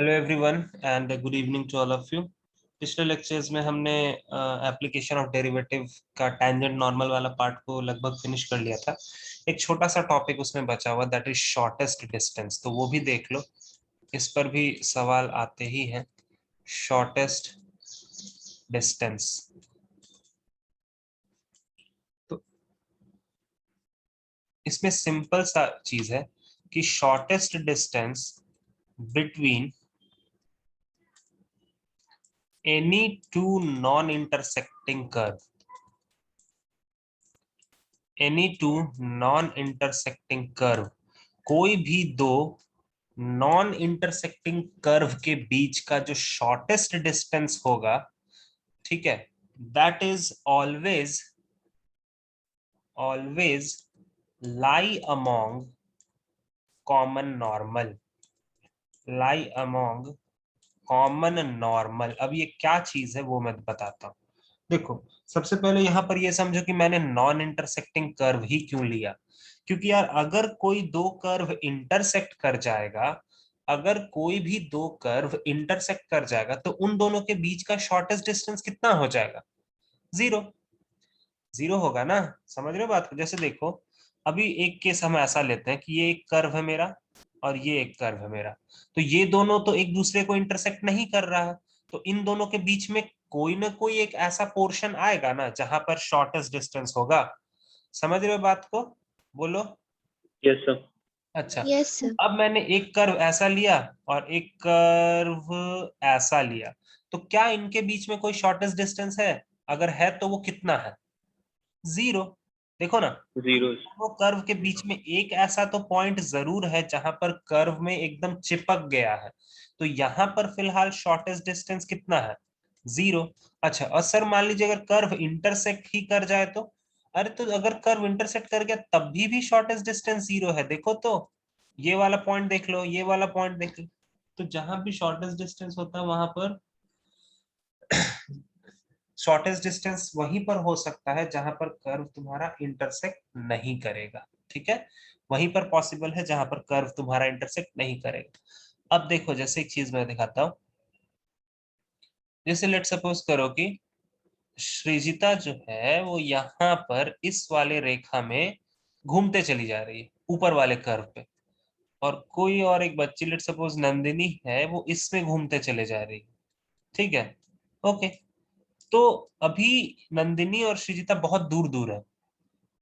Hello everyone and good evening to all of you. पिछले lectures में हमने application of derivative का tangent normal वाला पार्ट को लगभग फिनिश कर लिया था। एक छोटा सा टॉपिक उसमें बचा हुआ, दैट इज शॉर्टेस्ट डिस्टेंस, तो वो भी देख लो। इस पर भी सवाल आते ही हैं। शॉर्टेस्ट डिस्टेंस, तो इसमें सिंपल सा चीज है कि shortest distance between any two non intersecting curve, any two non intersecting curve, कोई भी दो नॉन इंटरसेक्टिंग कर्व के बीच का जो शॉर्टेस्ट डिस्टेंस होगा, ठीक है, that is always always lie among common normal, lie among common normal. अब ये क्या चीज है वो मैं बताता हूं। देखो, सबसे पहले यहां पर ये समझो कि मैंने नॉन इंटरसेक्टिंग कर्व ही क्यों लिया, क्योंकि यार अगर कोई दो कर्व इंटरसेक्ट कर जाएगा, अगर कोई भी दो कर्व इंटरसेक्ट कर जाएगा तो उन दोनों के बीच का शॉर्टेस्ट डिस्टेंस कितना हो जाएगा? जीरो। जीरो होगा ना। समझ रहे हो बात को? जैसे देखो, अभी एक केस हम ऐसा लेते हैं कि ये एक कर्व है मेरा और ये एक कर्व है मेरा, तो ये दोनों तो एक दूसरे को इंटरसेक्ट नहीं कर रहा है, तो इन दोनों के बीच में कोई ना कोई एक ऐसा पोर्शन आएगा ना जहां पर शॉर्टेस्ट डिस्टेंस होगा। समझ रहे हो बात को? बोलो। Yes sir. अच्छा, यस सर। अब मैंने एक कर्व ऐसा लिया और एक कर्व ऐसा लिया, तो क्या इनके बीच में कोई शॉर्टेस्ट डिस्टेंस है? अगर है तो वो कितना है? जीरो। देखो ना, जीरो। वो कर्व के बीच में एक ऐसा तो पॉइंट जरूर है जहां पर कर्व में एकदम चिपक गया है, तो यहां पर फिलहाल शॉर्टेस्ट डिस्टेंस कितना है? जीरो। अच्छा, और सर मान लीजिए अगर कर्व इंटरसेक्ट ही कर जाए तो? अरे तो अगर कर्व इंटरसेक्ट कर गया तब भी शॉर्टेस्ट डिस्टेंस जीरो है। देखो तो, ये वाला पॉइंट देख लो, ये वाला पॉइंट देख लो, तो जहां भी शॉर्टेस्ट डिस्टेंस होता है वहां पर शॉर्टेस्ट डिस्टेंस वहीं पर हो सकता है जहां पर कर्व तुम्हारा इंटरसेक्ट नहीं करेगा। ठीक है, वहीं पर पॉसिबल है जहां पर कर्व तुम्हारा इंटरसेक्ट नहीं करेगा। अब देखो, जैसे एक चीज मैं दिखाता हूं। जैसे लेट सपोज करो कि श्रीजिता जो है वो यहाँ पर इस वाले रेखा में घूमते चली जा रही है, ऊपर वाले कर्व पे, और कोई और एक बच्ची लेट सपोज नंदिनी है, वो इसमें घूमते चले जा रही है। ठीक है, ओके। तो अभी नंदिनी और श्रीजिता बहुत दूर दूर है,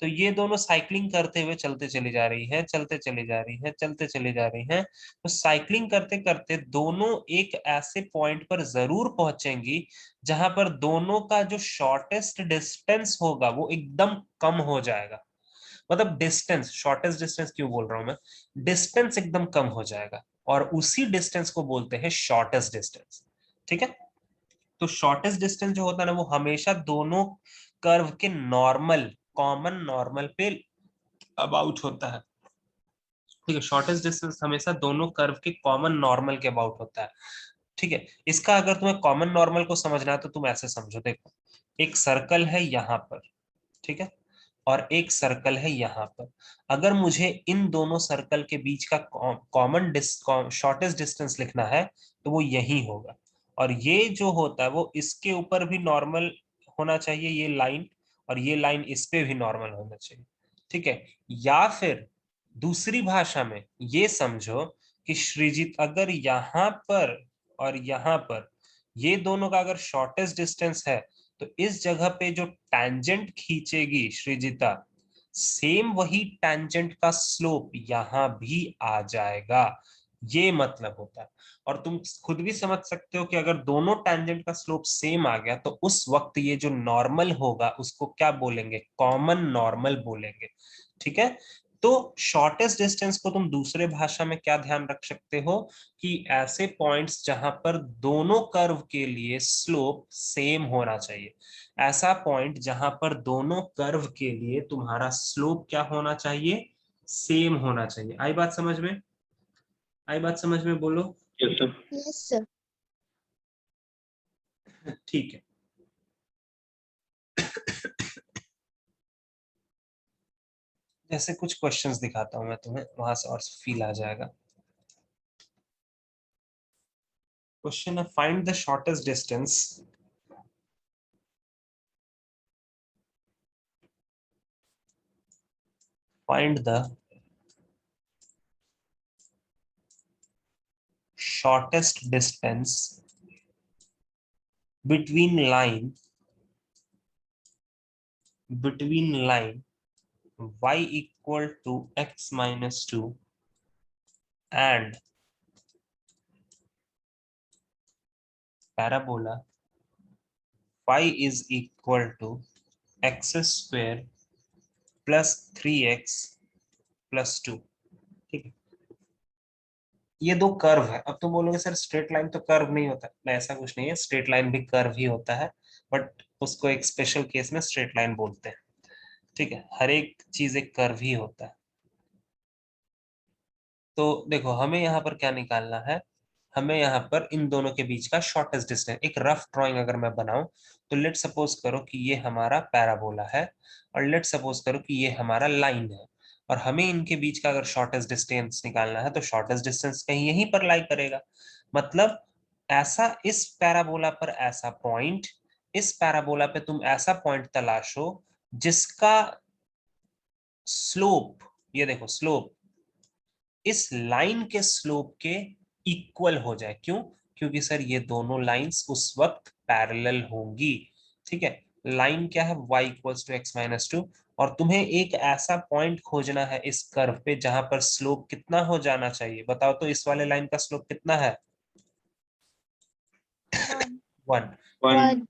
तो ये दोनों साइकिलिंग करते हुए चलते चली जा रही है, चलते चली जा रही है, चलते चली जा रही है। तो साइकिलिंग करते करते दोनों एक ऐसे पॉइंट पर जरूर पहुंचेंगी जहां पर दोनों का जो शॉर्टेस्ट डिस्टेंस होगा वो एकदम कम हो जाएगा। मतलब डिस्टेंस, शॉर्टेस्ट डिस्टेंस क्यों बोल रहा हूं मैं, डिस्टेंस एकदम कम हो जाएगा, और उसी डिस्टेंस को बोलते हैं शॉर्टेस्ट डिस्टेंस। ठीक है, तो शॉर्टेस्ट डिस्टेंस जो होता है ना, वो हमेशा दोनों कर्व के नॉर्मल, कॉमन नॉर्मल पे अबाउट होता है। ठीक है, शॉर्टेस्ट डिस्टेंस हमेशा दोनों कर्व के कॉमन नॉर्मल के अबाउट होता है। ठीक है, इसका अगर तुम्हें कॉमन नॉर्मल को समझना है तो तुम ऐसे समझो, देखो, एक सर्कल है यहाँ पर, ठीक है, और एक सर्कल है यहाँ पर। अगर मुझे इन दोनों सर्कल के बीच का कॉमन शॉर्टेस्ट डिस्टेंस लिखना है तो वो यही होगा, और ये जो होता है वो इसके ऊपर भी नॉर्मल होना चाहिए, ये लाइन, और ये लाइन इस पे भी नॉर्मल होना चाहिए। ठीक है, या फिर दूसरी भाषा में ये समझो कि श्रीजीत अगर यहाँ पर और यहाँ पर ये दोनों का अगर शॉर्टेस्ट डिस्टेंस है, तो इस जगह पे जो टैंजेंट खींचेगी श्रीजिता, सेम वही टैंजेंट का स्लोप यहां भी आ जाएगा। ये मतलब होता है। और तुम खुद भी समझ सकते हो कि अगर दोनों टैंजेंट का स्लोप सेम आ गया तो उस वक्त ये जो नॉर्मल होगा उसको क्या बोलेंगे? कॉमन नॉर्मल बोलेंगे। ठीक है, तो शॉर्टेस्ट डिस्टेंस को तुम दूसरे भाषा में क्या ध्यान रख सकते हो कि ऐसे पॉइंट्स जहां पर दोनों कर्व के लिए स्लोप सेम होना चाहिए। ऐसा पॉइंट जहां पर दोनों कर्व के लिए तुम्हारा स्लोप क्या होना चाहिए? सेम होना चाहिए। आई बात समझ में? आई बात समझ में? बोलो। Yes sir. Yes sir. ठीक है। जैसे कुछ क्वेश्चंस दिखाता हूं मैं तुम्हें, वहां से और फील आ जाएगा। क्वेश्चन है find the shortest distance find the shortest distance between line y equal to x minus 2 and parabola y is equal to x square plus 3x plus 2। ठीक है, ये दो कर्व है। अब तुम बोलोगे सर स्ट्रेट लाइन तो कर्व नहीं होता, नहीं ऐसा कुछ नहीं है, स्ट्रेट लाइन भी कर्व ही होता है, बट उसको एक स्पेशल केस में स्ट्रेट लाइन बोलते हैं। ठीक है, हर एक चीज एक कर्व ही होता है। तो देखो हमें यहाँ पर क्या निकालना है, हमें यहाँ पर इन दोनों के बीच का शॉर्टेस्ट डिस्टेंस, एक रफ ड्राइंग अगर मैं बनाऊं तो लेट सपोज करो कि ये हमारा पैराबोला है और लेट सपोज करो कि ये हमारा लाइन है, और हमें इनके बीच का अगर शॉर्टेस्ट डिस्टेंस निकालना है तो शॉर्टेस्ट डिस्टेंस कहीं यहीं पर लाई करेगा। मतलब ऐसा इस पैराबोला पर ऐसा पॉइंट, इस पैराबोला पे तुम ऐसा पॉइंट तलाशो जिसका स्लोप, ये देखो स्लोप इस लाइन के स्लोप के इक्वल हो जाए। क्यों? क्योंकि सर ये दोनों लाइंस उस वक्त पैरेलल होंगी। ठीक है, लाइन क्या है, y equals to x minus two, और तुम्हें एक ऐसा पॉइंट खोजना है इस कर्व पे जहां पर स्लोप कितना हो जाना चाहिए, बताओ तो इस वाले लाइन का स्लोप कितना है? 1 1। वन।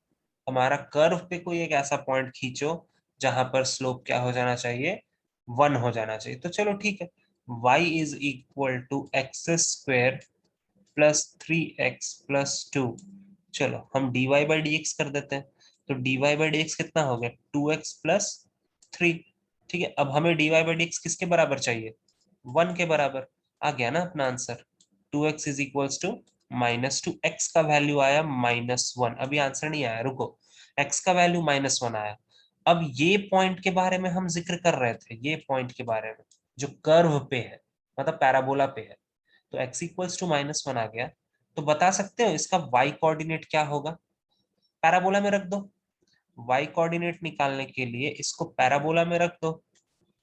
हमारा कर्व पे कोई एक ऐसा पॉइंट खींचो जहां पर स्लोप क्या हो जाना चाहिए, 1 हो जाना चाहिए। तो चलो ठीक है, y is equal to x square plus 3x+2। चलो हम dy बाई डी एक्स कर देते हैं, तो dy बाई डी एक्स कितना हो गया, 2x+3। ठीक है, अब हमें dy बाई डी एक्स किसके बराबर चाहिए, 1 के बराबर। आ गया ना अपना answer, 2x is equals to -2, x का वैल्यू आया -1। अभी आंसर नहीं आया, रुको, x का वैल्यू -1 आया। अब ये पॉइंट के बारे में हम जिक्र कर रहे थे, ये पॉइंट के बारे में जो कर्व पे है, मतलब पैराबोला पे है, तो x इक्वल्स टू -1 आ गया। तो बता सकते हो इसका y कोऑर्डिनेट क्या होगा, पैराबोला में रख दो। y कोऑर्डिनेट निकालने के लिए इसको पैराबोला में रख दो,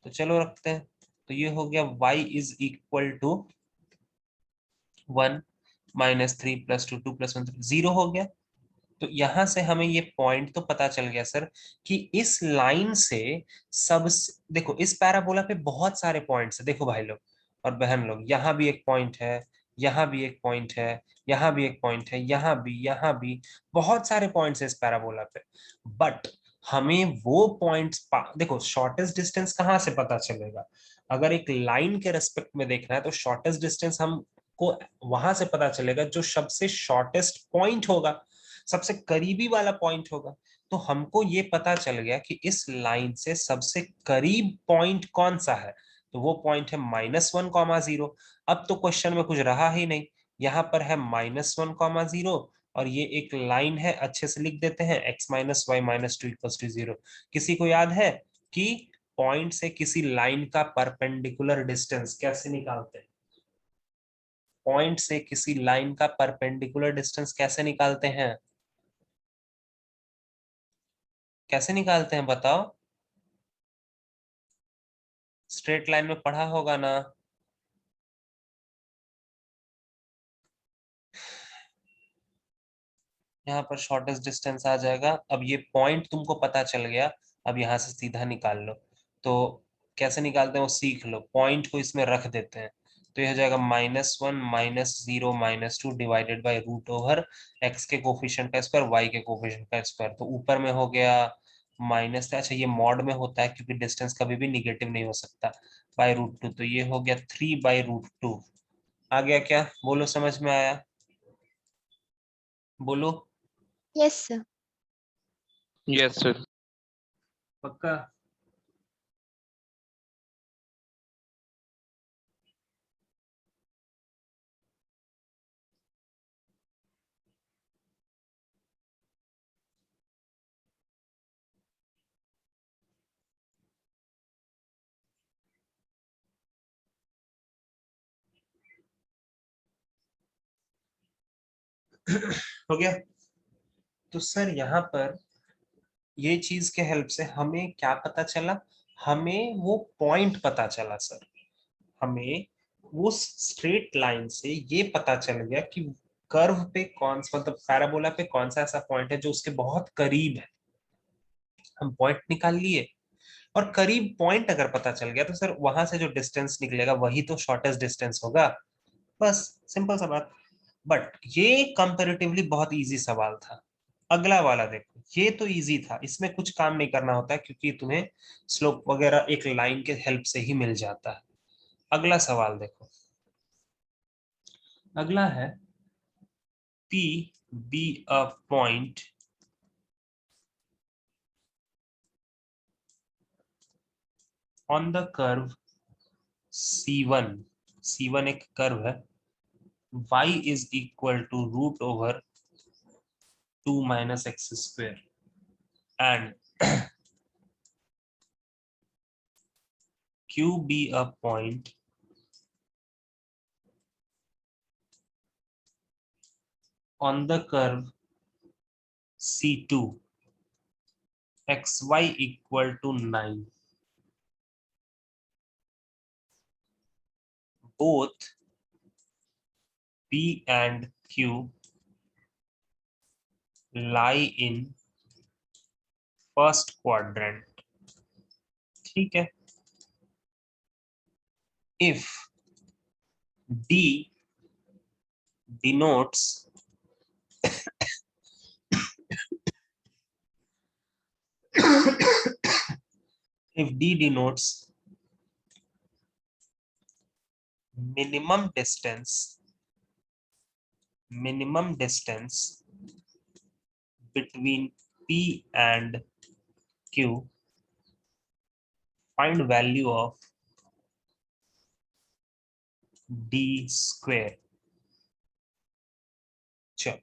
तो चलो रखते हैं। तो ये हो गया y इज इक्वल टू 1 -3 + 2 2 + 1 0 हो गया। तो यहां से हमें ये पॉइंट तो पता चल गया सर कि इस लाइन से सब, देखो इस पैराबोला पे बहुत सारे पॉइंट्स है, देखो भाई लोग और बहन लोग, यहाँ भी एक पॉइंट है, यहाँ भी एक पॉइंट है, यहाँ भी एक पॉइंट है, यहाँ भी बहुत सारे पॉइंट्स है इस पैराबोला पे। बट हमें वो पॉइंट्स, देखो शॉर्टेस्ट डिस्टेंस कहाँ से पता चलेगा, अगर एक लाइन के रेस्पेक्ट में देखना है तो शॉर्टेस्ट डिस्टेंस हमको वहां से पता चलेगा जो सबसे शॉर्टेस्ट पॉइंट होगा, सबसे करीबी वाला पॉइंट होगा। तो हमको ये पता चल गया कि इस लाइन से सबसे करीब पॉइंट कौन सा है, तो वो पॉइंट है -1, 0। अब तो क्वेश्चन में कुछ रहा ही नहीं, यहाँ पर है -1, 0, और ये एक लाइन है, अच्छे से लिख देते हैं, x-y-2 = 0। किसी को याद है कि पॉइंट से किसी लाइन का परपेंडिकुलर डिस्टेंस कैसे निकालते हैं, पॉइंट से किसी लाइन का परपेंडिकुलर डिस्टेंस कैसे निकालते हैं, कैसे निकालते हैं बताओ, स्ट्रेट लाइन में पढ़ा होगा ना। यहाँ पर शॉर्टेस्ट डिस्टेंस आ जाएगा। अब ये पॉइंट तुमको पता चल गया, अब यहाँ से सीधा निकाल लो। तो कैसे निकालते हैं वो सीख लो, पॉइंट को इसमें रख देते हैं, तो ये हो जाएगा -1 -0 -2 डिवाइडेड बाई √ओवर एक्स के कोफिशिएंट का स्क्वायर वाई के कोफिशिएंट का स्क्वायर। तो ऊपर में हो गया माइनस, अच्छा ये मॉड में होता है क्योंकि डिस्टेंस कभी भी निगेटिव नहीं हो सकता, बाई √2, तो ये हो गया 3/√2। आ गया क्या, बोलो समझ में आया, बोलो। Yes sir. Yes sir. पक्का? हो गया। तो सर यहाँ पर ये चीज के हेल्प से हमें क्या पता चला, हमें वो पॉइंट पता चला सर। हमें वो स्ट्रेट लाइन से ये पता चल गया कि कर्व पे कौन सा, मतलब पैराबोला पे कौन सा ऐसा पॉइंट है जो उसके बहुत करीब है। हम पॉइंट निकाल लिए, और करीब पॉइंट अगर पता चल गया तो सर वहां से जो डिस्टेंस निकलेगा वही तो शॉर्टेस्ट डिस्टेंस होगा। बस सिंपल सा बात। बट ये कंपैरेटिवली बहुत इजी सवाल था। अगला वाला देखो, ये तो इजी था, इसमें कुछ काम नहीं करना होता है क्योंकि तुम्हें स्लोप वगैरह एक लाइन के हेल्प से ही मिल जाता है। अगला सवाल देखो, अगला है P be a point on the curve C1। C1 एक कर्व है, y is equal to root over 2 minus x square and Q be a point on the curve C2 xy equal to 9। Both P and Q lie in first quadrant। ठीक है। If D denotes if D denotes minimum distance between P and Q, find value of D square। चलो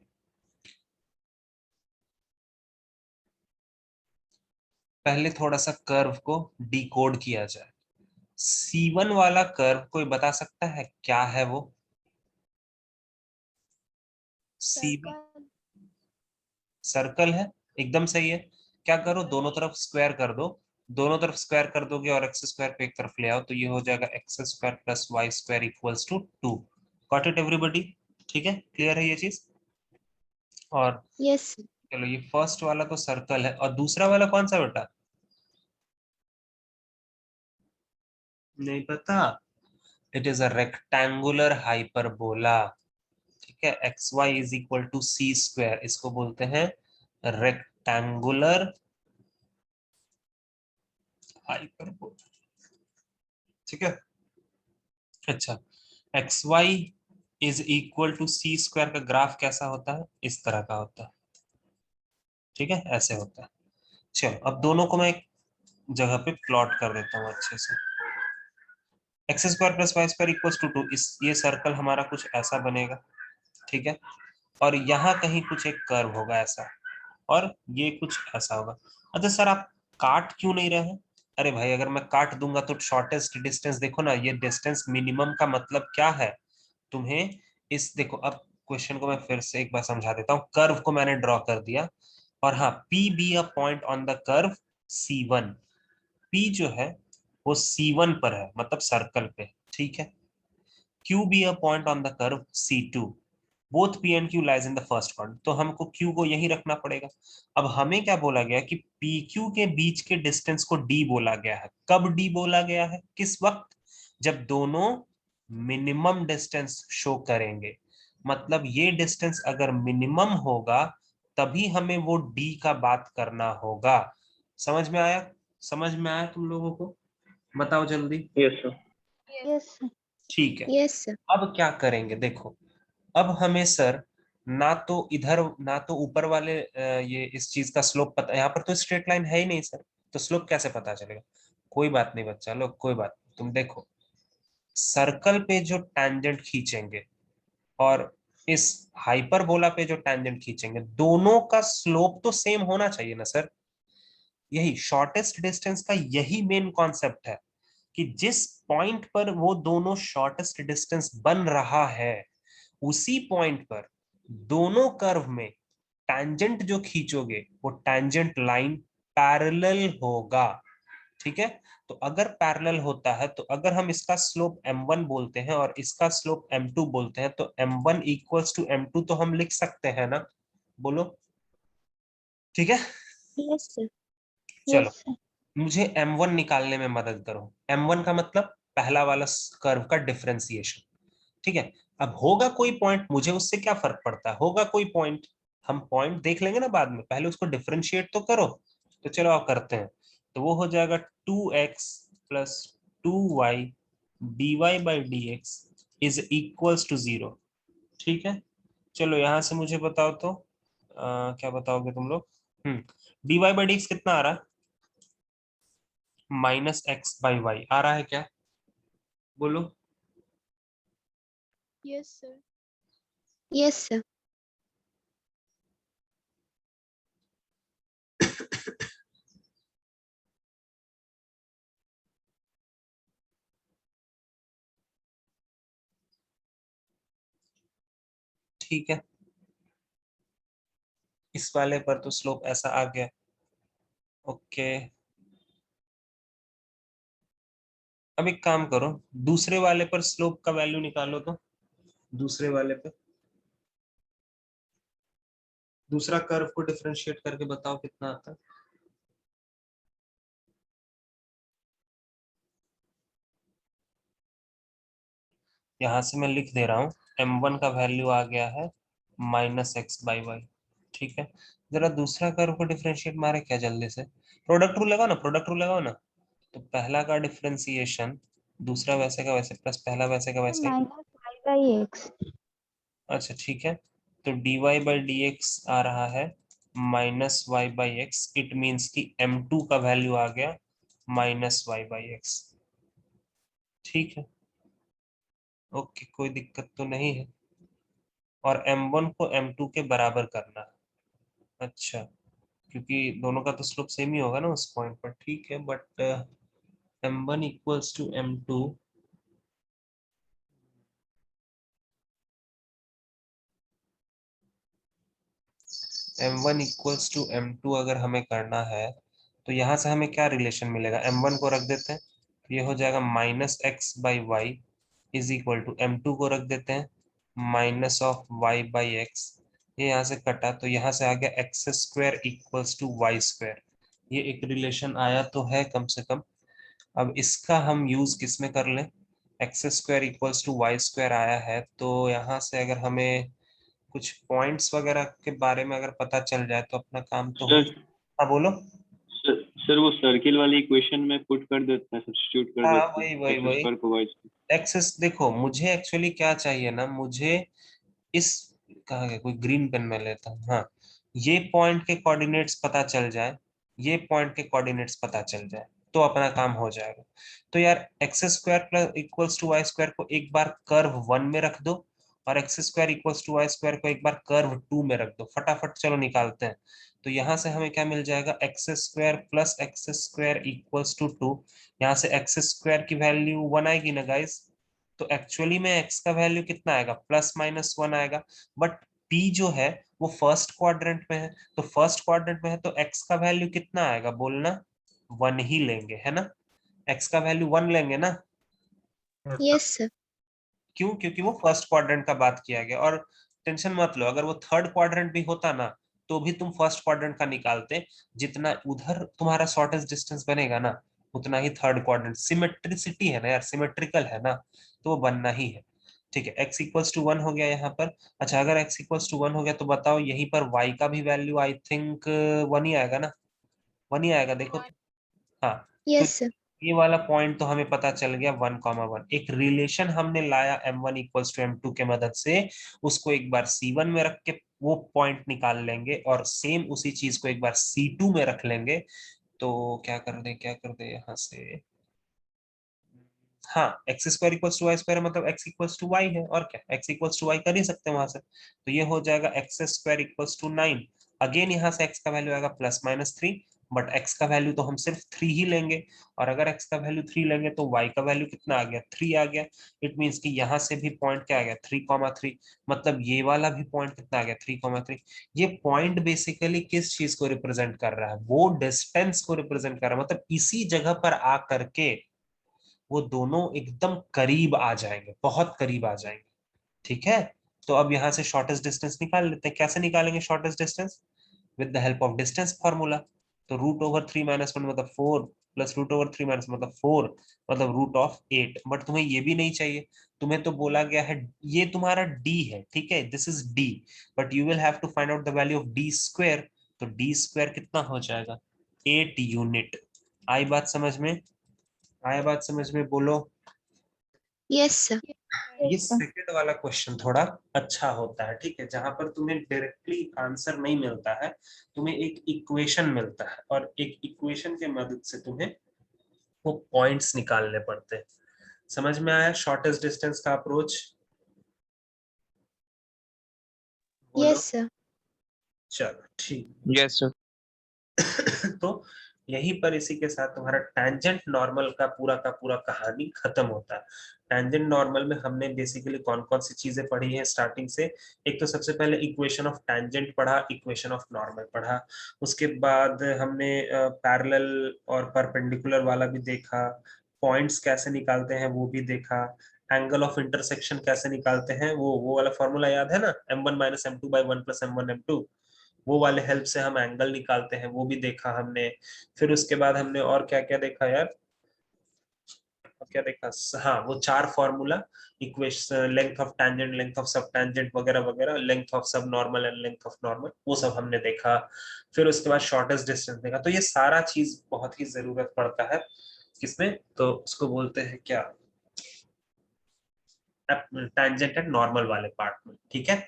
पहले थोड़ा सा curve को decode किया जाए। C1 वाला कर्व कोई बता सकता है क्या है वो? C1 circle. सर्कल है, एकदम सही है। क्या करो, दोनों तरफ स्क्वायर कर दो। दोनों तरफ स्क्वायर कर दोगे और एक्स स्क्वायर पे एक तरफ ले आओ तो ये हो जाएगा x square plus y square equals to 2। Got it everybody? ठीक है, क्लियर है ये चीज? और यस। चलो ये फर्स्ट वाला तो सर्कल है, और दूसरा वाला कौन सा बेटा? नहीं पता? It is a rectangular hyperbola. ठीक है, x y is equal to c square, इसको बोलते हैं रेक्टेंगुलर हाइपरबोला। ठीक है। अच्छा, x y is equal to c square का ग्राफ कैसा होता है? इस तरह का होता है। ठीक है, ऐसे होता है। चलो अब दोनों को मैं एक जगह पे प्लॉट कर देता हूँ अच्छे से। X square plus y square equal to 2, इस ये सर्कल हमारा कुछ ऐसा बनेगा। ठीक है, और यहाँ कहीं कुछ एक कर्व होगा ऐसा, और ये कुछ ऐसा होगा। अच्छा सर आप काट क्यों नहीं रहे हैं? अरे भाई अगर मैं काट दूंगा तो शॉर्टेस्ट डिस्टेंस देखो ना, ये डिस्टेंस मिनिमम का मतलब क्या है तुम्हें? इस देखो, अब क्वेश्चन को मैं फिर से एक बार समझा देता हूँ। कर्व को मैंने ड्रॉ कर दिया, और हाँ, P be a point on the curve C1। P जो है वो C1 पर है, मतलब सर्कल पे। ठीक है। Q be a point on the curve C2। Both P and Q lies in the first point, तो हमको Q को यही रखना पड़ेगा। अब हमें क्या बोला गया कि PQ के बीच के डिस्टेंस को D बोला गया है। कब D बोला गया है, किस वक्त? जब दोनों मिनिमम डिस्टेंस शो करेंगे। मतलब ये डिस्टेंस अगर मिनिमम होगा तभी हमें वो D का बात करना होगा। समझ में आया? समझ में आया तुम लोगों को? बताओ जल्दी। Yes, sir. यस। ठीक है। यस। अब क्या करेंगे देखो, अब हमें सर ना तो इधर ना तो ऊपर वाले ये इस चीज का स्लोप पता, यहाँ पर तो स्ट्रेट लाइन है ही नहीं सर, तो स्लोप कैसे पता चलेगा? कोई बात नहीं बच्चा लोग, कोई बात नहीं। तुम देखो, सर्कल पे जो टैंजेंट खींचेंगे और इस हाइपरबोला पे जो टैंजेंट खींचेंगे, दोनों का स्लोप तो सेम होना चाहिए ना सर। यही शॉर्टेस्ट डिस्टेंस का यही मेन कॉन्सेप्ट है कि जिस पॉइंट पर वो दोनों शॉर्टेस्ट डिस्टेंस बन रहा है, उसी पॉइंट पर दोनों कर्व में टैंजेंट जो खींचोगे वो टैंजेंट लाइन पैरेलल होगा, ठीक है। तो अगर पैरेलल होता है तो अगर हम इसका स्लोप m1 बोलते हैं और इसका स्लोप m2 बोलते हैं तो m1 इक्वल्स टू m2 तो हम लिख सकते हैं ना, बोलो, ठीक है। Yes, sir. चलो Yes, sir. मुझे m1 निकालने में मदद करो। m1 का मतलब पहला वाला कर्व का डिफरेंशिएशन, ठीक है। अब होगा कोई पॉइंट, मुझे उससे क्या फर्क पड़ता है, होगा कोई पॉइंट, हम पॉइंट देख लेंगे ना बाद में, पहले उसको डिफरेंशिएट तो करो। तो चलो आप करते हैं। तो वो हो जाएगा 2x plus 2y dy by d x is equals to 0, ठीक है। चलो यहां से मुझे बताओ तो क्या बताओगे तुम लोग। dy बाई डी एक्स कितना आ रहा है, -x/y आ रहा है क्या, बोलो। Yes, sir. Yes, sir. ठीक है, इस वाले पर तो स्लोप ऐसा आ गया, ओके। अब एक काम करो, दूसरे वाले पर स्लोप का वैल्यू निकालो तो, दूसरे वाले पे दूसरा कर्व को डिफरेंशिएट करके बताओ कितना आता है। यहां से मैं लिख दे रहा हूँ, m1 का वैल्यू आ गया है -x/y, ठीक है। जरा दूसरा कर्व को डिफरेंशिएट मारे क्या जल्दी से, प्रोडक्ट रूल लगाओ ना, प्रोडक्ट रूल लगाओ ना। तो पहला का डिफरेंशिएशन दूसरा वैसे का वैसे प्लस पहला वैसे का वैसे ही। -y/x. अच्छा ठीक है, तो dy बाई डी एक्स आ रहा है -y/x, इट मीन्स कि m2 का वैल्यू आ गया -y/x, ठीक है। ओके, कोई दिक्कत तो नहीं है। और m1 को m2 के बराबर करना है, अच्छा, क्योंकि दोनों का तो स्लोप सेम ही होगा ना उस पॉइंट पर, ठीक है। But m1 equals to m2, m1 equals to m2 अगर हमें करना है तो यहाँ से हमें क्या रिलेशन मिलेगा, m1 को रख देते हैं तो ये हो जाएगा -x/y is equal to m2 को रख देते हैं -y/x, ये यहाँ से कटा तो यहाँ से आ गया x² इक्वल्स टू y², ये एक रिलेशन आया तो है कम से कम। अब इसका हम यूज किस में कर लें, x² इक्वल्स टू y² आया है तो यहाँ से अगर हमें कुछ पॉइंट्स वगैरह के बारे में अगर पता चल जाए तो अपना काम तो हो। सर हाँ बोलो। सर वो सर्किल वाली इक्वेशन में पुट कर देते हैं, सब्स्टिट्यूट कर हाँ देते हैं वही वही एक्स वही, स्क्वायर को वाई स्क्वायर। एक्सेस देखो मुझे एक्चुअली क्या चाहिए ना, मुझे इस, कहाँ गया, कोई ग्रीन पेन में लेता हूँ, हाँ। ये पॉइंट के कोऑर्डिनेट्स पता चल जाए, ये पॉइंट के कोऑर्डिनेट्स पता चल जाए तो अपना काम हो जाएगा। तो यार x² plus equals to y² को एक बार कर्व 1 में रख दो और x² इक्वल्स टू y² को एक बार कर्व 2 में रख दो, फटाफट चलो निकालते हैं। तो यहाँ से हमें क्या मिल जाएगा, x² plus x² equals to 2, यहाँ से x² की वैल्यू 1 आएगी ना गाइस। तो एक्चुअली में x का वैल्यू कितना आएगा, +-1 आएगा। बट p जो है वो फर्स्ट क्वाड्रेंट में है, तो फर्स्ट क्वाड्रेंट में है तो x का वैल्यू कितना आएगा, बोलना 1 ही लेंगे, है ना। x का वैल्यू 1 लेंगे ना। Yes, sir. क्यों, क्योंकि वो फर्स्ट क्वाड्रेंट का बात किया गया। और टेंशन मत लो, अगर वो थर्ड क्वाड्रेंट भी होता ना तो भी तुम फर्स्ट क्वाड्रेंट का निकालते, जितना उधर तुम्हारा शॉर्टेस्ट डिस्टेंस बनेगा ना उतना ही थर्ड क्वाड्रेंट, सिमेट्रिसिटी है ना यार, सिमेट्रिकल है ना, तो वो बनना ही है। ठीक है, x इक्वल्स टू 1 हो गया यहाँ पर। अच्छा अगर x इक्वल्स टू 1 हो गया तो बताओ यहीं पर y का भी वैल्यू आई थिंक 1 ही आएगा ना, 1 ही आएगा, देखो तो। हाँ, तो Yes, sir. ये वाला पॉइंट तो हमें पता चल गया 1,1, एक रिलेशन हमने लाया m1 इक्वल्स टू m2 के मदद से, उसको एक बार c1 में रख के वो पॉइंट निकाल लेंगे और सेम उसी चीज को एक बार c2 में रख लेंगे। तो क्या कर दे यहाँ से, हाँ x² इक्वल्स टू y² मतलब x इक्वल्स टू y है, और क्या x इक्वल्स टू y कर ही सकते हैं वहां से। तो ये हो जाएगा x² इक्वल्स टू 9, अगेन यहाँ से x का वैल्यू आएगा +-3, बट x का वैल्यू तो हम सिर्फ 3 ही लेंगे, और अगर x का वैल्यू 3 लेंगे तो y का वैल्यू कितना आ गया, 3 आ गया। इट मींस कि यहाँ से भी पॉइंट क्या आ गया, 3,3। मतलब ये वाला भी पॉइंट कितना आ गया, 3,3। ये पॉइंट बेसिकली किस चीज को रिप्रेजेंट कर रहा है, वो डिस्टेंस को रिप्रेजेंट कर रहा है। मतलब इसी जगह पर आ करके वो दोनों एकदम करीब आ जाएंगे, बहुत करीब आ जाएंगे। ठीक है, तो अब यहाँ से शॉर्टेस्ट डिस्टेंस निकाल लेते हैं। कैसे निकालेंगे shortest distance? With the help of distance formula. तो √3 - 1 मतलब 4 प्लस √3 - मतलब 4 मतलब √8। बट तुम्हें ये भी नहीं चाहिए, तुम्हें तो बोला गया है ये तुम्हारा d है, ठीक है, this is d, but you will have to find out the value of d square. तो d स्क्वायर कितना हो जाएगा, 8 यूनिट। आई बात समझ में? आया बात समझ में? बोलो। Yes, sir. ये सेकंड वाला क्वेश्चन थोड़ा अच्छा होता है, ठीक है, जहां पर तुम्हें डायरेक्टली आंसर नहीं मिलता है, तुम्हें एक इक्वेशन मिलता है, और एक इक्वेशन के मदद से तुम्हें वो पॉइंट्स निकालने पड़ते हैं। समझ में आया शॉर्टेस्ट डिस्टेंस का अप्रोच? बोलो। Yes, sir. चलो ठीक। Yes, sir. तो यहीं पर इसी के साथ तुम्हारा टैंजेंट नॉर्मल का पूरा कहानी खत्म होता है। टैंजेंट नॉर्मल में हमने बेसिकली कौन कौन सी चीजें पढ़ी है स्टार्टिंग से? एक तो सबसे पहले इक्वेशन ऑफ टैंजेंट पढ़ा, इक्वेशन ऑफ नॉर्मल पढ़ा, उसके बाद हमने पैरेलल और परपेंडिकुलर वाला भी देखा, पॉइंट्स कैसे निकालते हैं वो भी देखा, एंगल ऑफ इंटरसेक्शन कैसे निकालते हैं, वो वाला फॉर्मूला याद है ना, m1 - m2/1 + m1 m2, वो वाले हेल्प से हम एंगल निकालते हैं, वो भी देखा हमने। फिर उसके बाद हमने और क्या क्या देखा यार, क्या देखा, हाँ वो 4 formula, equation, length of tangent, length of सब टैंजेंट वगैरह वगैरह, लेंथ ऑफ सब normal and length of normal, वो सब हमने देखा। फिर उसके बाद शॉर्टेस्ट डिस्टेंस देखा। तो ये सारा चीज बहुत ही जरूरत पड़ता है किसमें, तो उसको बोलते हैं क्या, टैंजेंट एंड नॉर्मल वाले पार्ट में। ठीक है,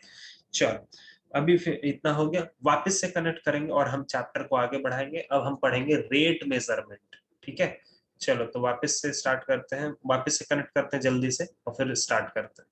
चलो अभी फिर इतना हो गया, वापस से कनेक्ट करेंगे और हम चैप्टर को आगे बढ़ाएंगे। अब हम पढ़ेंगे रेट मेजरमेंट। ठीक है, चलो तो वापस से स्टार्ट करते हैं, वापस से कनेक्ट करते हैं जल्दी से और फिर स्टार्ट करते हैं।